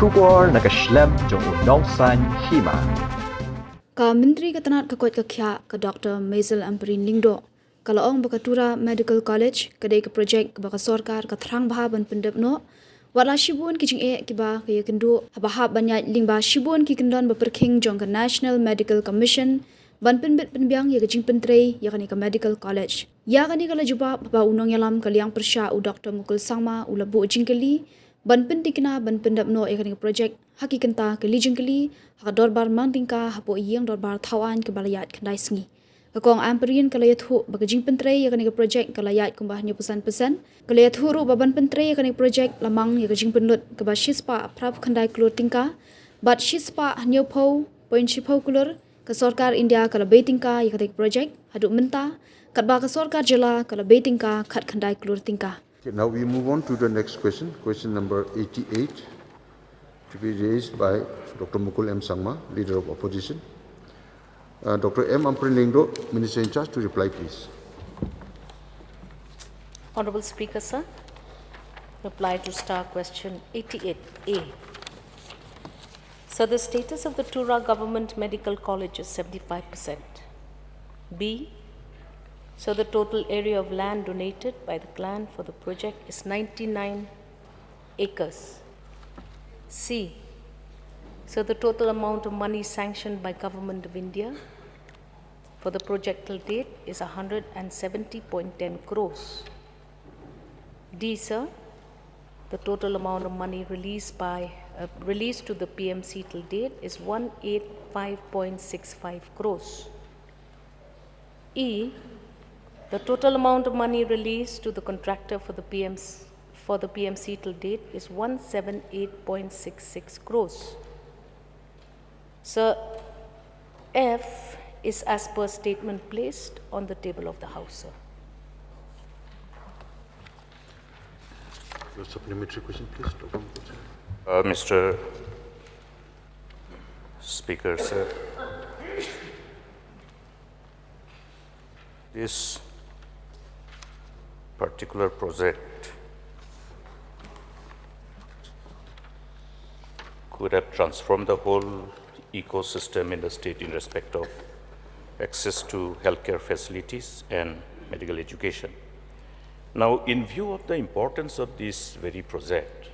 Shubor nakaslem jong unongsan Hima. Ka Menteri Ketenat Kekuat Kekya ke Dr. Maisel Ampareen Lingdo. Kalau ong baka Tura Medical College kedai ke projek ke baka sorkar ke terang bahab ban pendep no. Watla shibun ki jing ki ba ke kendu bahab banyak ling ba shibun ki kendon berperking jong ke National Medical Commission ban penbet penbiang ya ke Jingpyntrei ya kan ke Medical College. Ya kan kalau juba ba unong yalam kaliang persya u Dr. Mukul Sangma u labu jingkeli ban pentikna ban pendap no ya kan ke projek haki kenta ke li jingkeli hak dorbar mantingka hapo iyang dorbar thawan ke balayat kendai sengi. Kakong Ampareen kalayat hu baka Jingpyntrei ya kan ke projek kalayat kumbahnya pesan-pesan kalayat hu ru baban pentrei ya kan ke projek lamang ya ke Jingpynlut ke ba shispa prap kendai keluar tingka bat shispa hanya pau poin shipau keluar ke sorkar India kala betingka ya kan ke projek haduk menta kat ba ke sorkar jela kala betingka kat kendai keluar tingka. Okay, now we move on to the next question, question number 88, to be raised by Dr. Mukul M. Sangma, Leader of Opposition. Dr. M. Ampareen Lingdo, Minister in charge, to reply, please. Honorable Speaker, sir. Reply to star question 88A. So the status of the Tura Government Medical College is 75%. B. So the total area of land donated by the clan for the project is 99 acres. C. So the total amount of money sanctioned by Government of India for the project till date is 170.10 crores. D, sir. The total amount of money released to the PMC till date is 185.65 crores. E. The total amount of money released to the contractor for the PMC till date is 178.66 crores. Sir, F is as per statement placed on the table of the House, sir. Your supplementary question, please, Dr. Mukul. Mr. Speaker, sir, this particular project could have transformed the whole ecosystem in the state in respect of access to healthcare facilities and medical education. Now, in view of the importance of this very project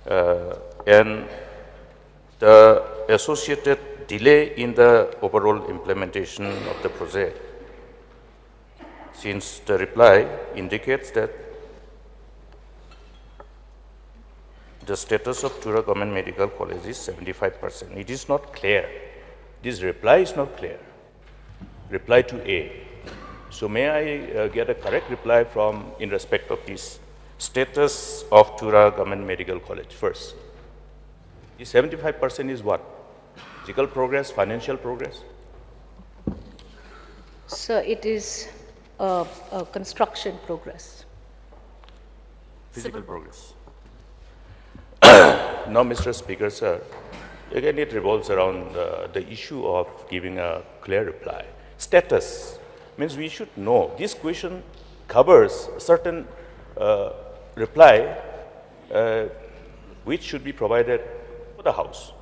and the associated delay in the overall implementation of the project, since the reply indicates that the status of Tura Government Medical College is 75%. It is not clear. This reply is not clear. Reply to A. So may I get a correct reply from in respect of this status of Tura Government Medical College first? This 75% is what? Physical progress, financial progress? Sir, it is a construction progress. Physical progress. Now, Mr. Speaker, sir, again it revolves around the issue of giving a clear reply. Status means we should know. This question covers a certain reply which should be provided for the House.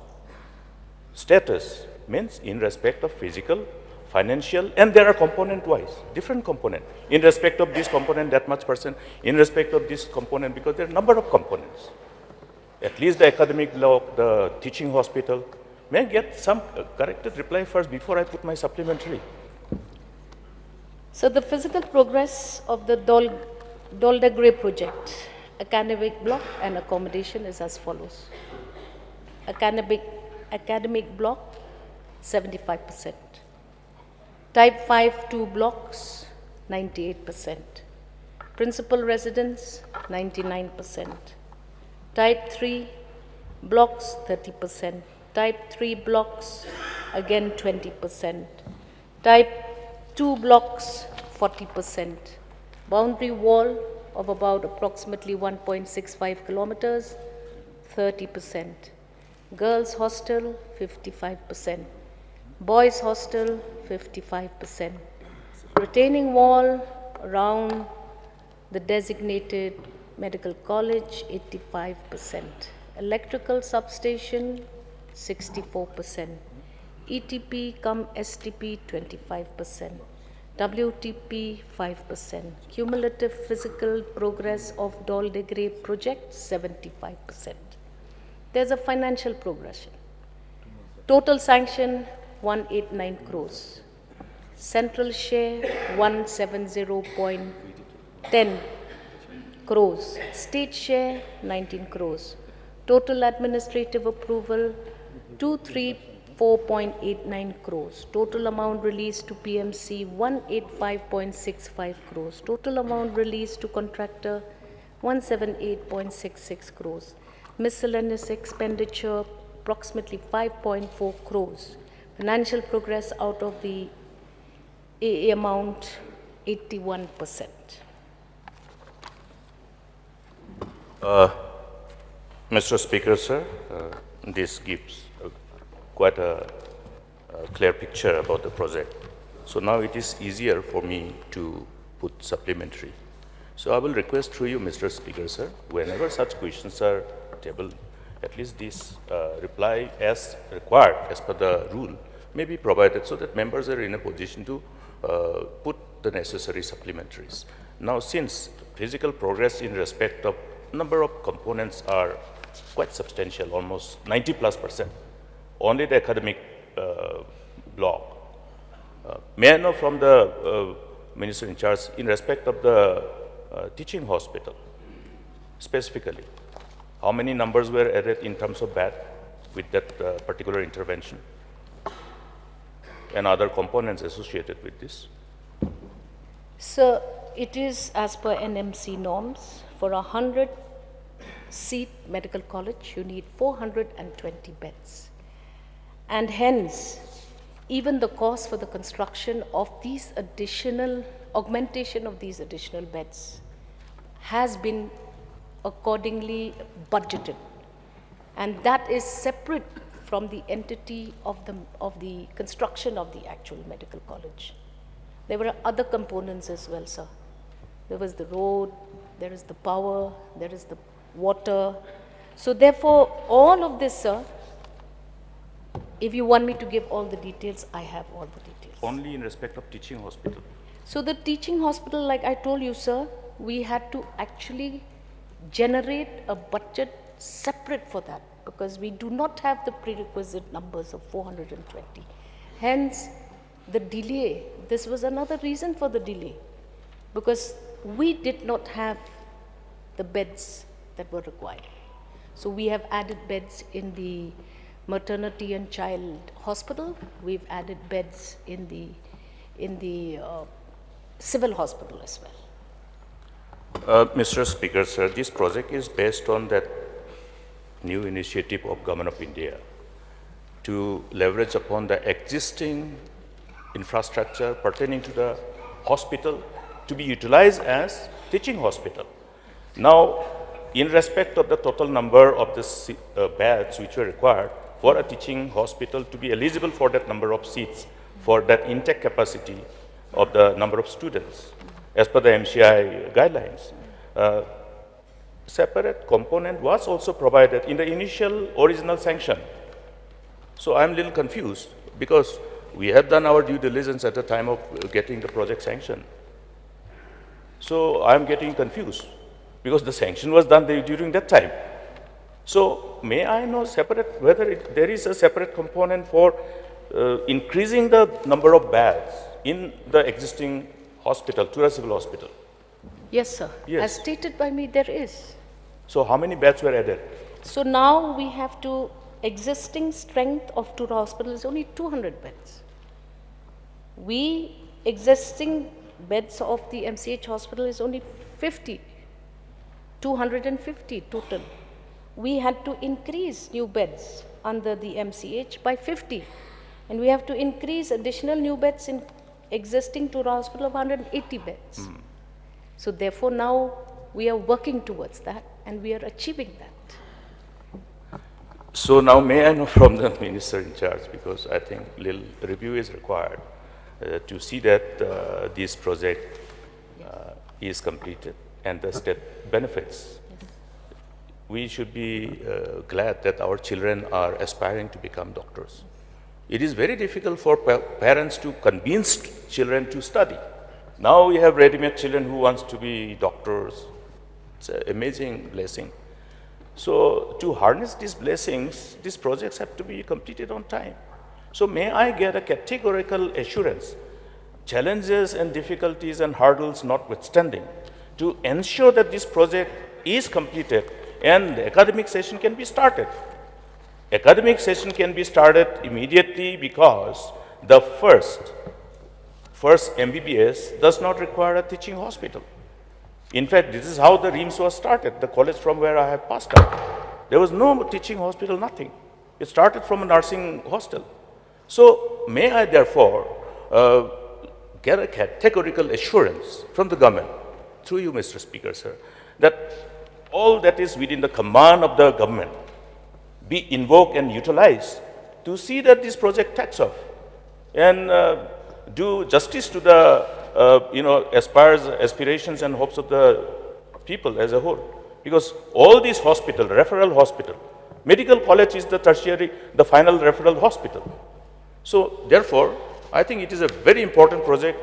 Status means in respect of physical, financial, and there are component-wise, different component. In respect of this component, that much percent. In respect of this component, because there are a number of components. At least the academic block, the teaching hospital. May I get some corrected reply first before I put my supplementary? So the physical progress of the Doldagre project, academic block and accommodation is as follows. Academic block, 75%. Type 5 2 blocks, 98%. Principal residence, 99%. Type 3 blocks, 30%. Type 3 blocks, again 20%. Type 2 blocks, 40%. Boundary wall of about approximately 1.65 kilometers, 30%. Girls hostel, 55%. Boys hostel, 55%. Retaining wall around the designated medical college, 85%. Electrical substation, 64%. ETP cum STP, 25%. WTP, 5%. Cumulative physical progress of Dol de Grey project, 75%. There's a financial progression. Total sanction, 189 crores. Central share, 170.10 crores. State share, 19 crores. Total administrative approval, 234.89 crores. Total amount released to PMC, 185.65 crores. Total amount released to contractor, 178.66 crores. Miscellaneous expenditure, approximately 5.4 crores. Financial progress out of the AA amount, 81%. Mr. Speaker, sir, this gives quite a clear picture about the project. So now it is easier for me to put supplementary. So I will request through you, Mr. Speaker, sir, whenever such questions are tabled, at least this reply as required as per the rule may be provided so that members are in a position to put the necessary supplementaries. Now, since physical progress in respect of number of components are quite substantial, almost 90+%, only the academic block. May I know from the Minister in charge in respect of the teaching hospital, specifically, how many numbers were added in terms of bed with that particular intervention and other components associated with this? So it is as per NMC norms. For a 100-seat medical college, you need 420 beds. And hence, even the cost for the construction of these additional, augmentation of these additional beds has been accordingly budgeted. And that is separate from the entity of the construction of the actual medical college. There were other components as well, sir. There was the road, there is the power, there is the water. So therefore, all of this, sir, if you want me to give all the details, I have all the details. Only in respect of teaching hospital. So the teaching hospital, like I told you, sir, we had to actually generate a budget separate for that because we do not have the prerequisite numbers of 420. Hence, the delay, this was another reason for the delay because we did not have the beds that were required. So we have added beds in the maternity and child hospital. We've added beds in the civil hospital as well. Mr. Speaker, sir, this project is based on that new initiative of Government of India to leverage upon the existing infrastructure pertaining to the hospital to be utilized as teaching hospital. Now, in respect of the total number of the beds which were required for a teaching hospital to be eligible for that number of seats, for that intake capacity of the number of students, as per the MCI guidelines, separate component was also provided in the initial original sanction. So I'm a little confused because we had done our due diligence at the time of getting the project sanction. So I'm getting confused because the sanction was done during that time. So may I know separate whether there is a separate component for increasing the number of beds in the existing hospital, Tura Civil Hospital? Yes, sir. Yes. As stated by me, there is. So how many beds were added? So now we have to, existing strength of Tura Hospital is only 200 beds. Existing beds of the MCH hospital is only 50, 250 total. We had to increase new beds under the MCH by 50. And we have to increase additional new beds in existing Tura Hospital of 180 beds. So therefore now we are working towards that and we are achieving that. So now may I know from the Minister in charge, because I think little review is required to see that this project is completed and the state benefits. we should be glad that our children are aspiring to become doctors. It is very difficult for parents to convince children to study. Now we have ready-made children who wants to be doctors. It's an amazing blessing. So to harness these blessings, these projects have to be completed on time. So may I get a categorical assurance, challenges and difficulties and hurdles notwithstanding, to ensure that this project is completed and the academic session can be started. Academic session can be started immediately because the first MBBS does not require a teaching hospital. In fact, this is how the RIMS was started, the college from where I have passed out. There was no teaching hospital, nothing. It started from a nursing hostel. So may I therefore get a categorical assurance from the government, through you, Mr. Speaker, sir, that all that is within the command of the government be invoked and utilized to see that this project takes off and do justice to the aspirations and hopes of the people as a whole. Because all these hospitals, referral hospital, medical college is the tertiary, the final referral hospital. So therefore, I think it is a very important project.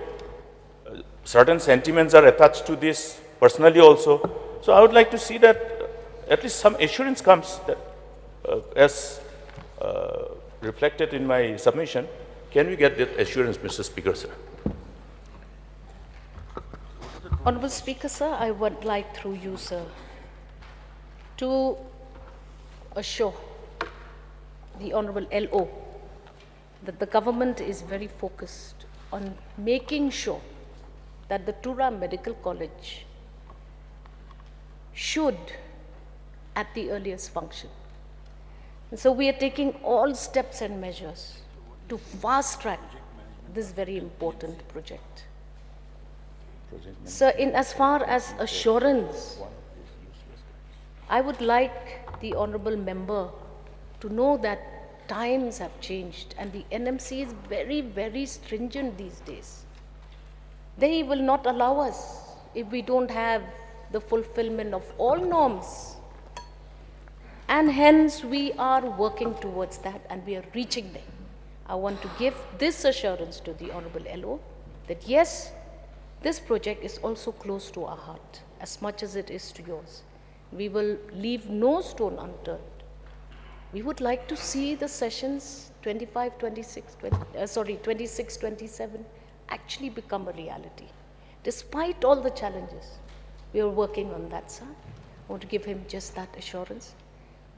Certain sentiments are attached to this personally also. So I would like to see that at least some assurance comes that as reflected in my submission. Can we get that assurance, Mr. Speaker, sir? Honorable Speaker, sir, I would like through you, sir, to assure the Honorable LO that the government is very focused on making sure that the Tura Medical College should at the earliest function. And so we are taking all steps and measures to fast track this very important project. Sir, in as far as assurance, I would like the honorable member to know that times have changed and the NMC is very, very stringent these days. They will not allow us if we don't have the fulfillment of all norms. And hence we are working towards that and we are reaching there. I want to give this assurance to the Honorable LO that yes, this project is also close to our heart as much as it is to yours. We will leave no stone unturned. We would like to see the sessions 26, 27 actually become a reality. Despite all the challenges, we are working on that, sir. I want to give him just that assurance.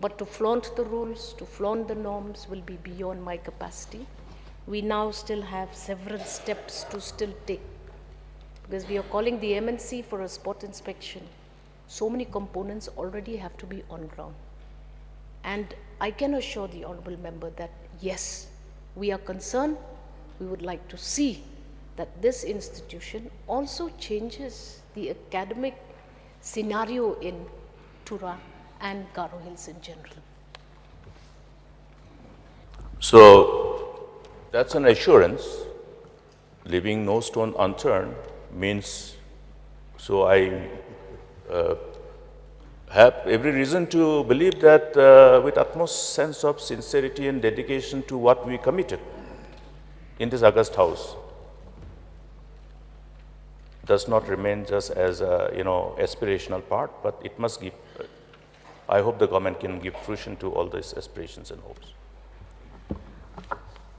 But to flaunt the rules, to flaunt the norms will be beyond my capacity. We now still have several steps to still take because we are calling the MNC for a spot inspection. So many components already have to be on ground. And I can assure the honorable member that yes, we are concerned. We would like to see that this institution also changes the academic scenario in Tura and Garo Hills in general. So that's an assurance. Leaving no stone unturned means, so I have every reason to believe that with utmost sense of sincerity and dedication to what we committed in this August House, does not remain just as a aspirational part, but it must give. I hope the government can give fruition to all these aspirations and hopes.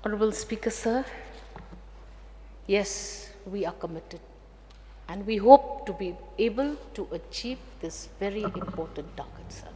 Honorable Speaker, sir, yes, we are committed and we hope to be able to achieve this very important target, sir.